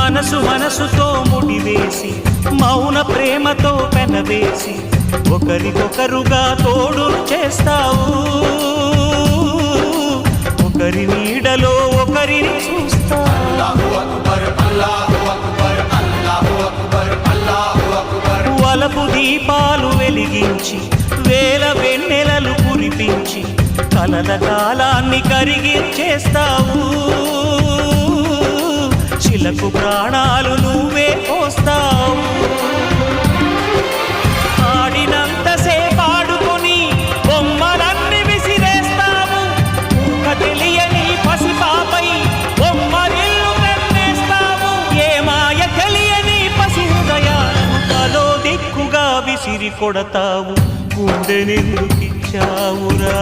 మనసు మనసుతో ముడివేసి మౌన ప్రేమతో పెనవేసి ఒకరికొకరుగా తోడు చేస్తావు. ఒకరి నీడలో ఒకరిని చూస్తావు. వలపు దీపాలు వెలిగించి వేల వెన్నెలలు కురిపించి కలల కాలాన్ని కరిగించేస్తావు. శిలకు ప్రాణాలు నువ్వే పోస్తావు. ఆడినంతసేపు ఆడుకొని బొమ్మలన్నీ విసిరేస్తావు. తెలియని పసిపాపై బొమ్మరిల్లు కన్నేస్తావు. ఏ మాయ తెలియని పసి హృదయాలను తలో దిక్కుగా విసిరి కొడతావు. గుండెనెందుకిచ్చావురా?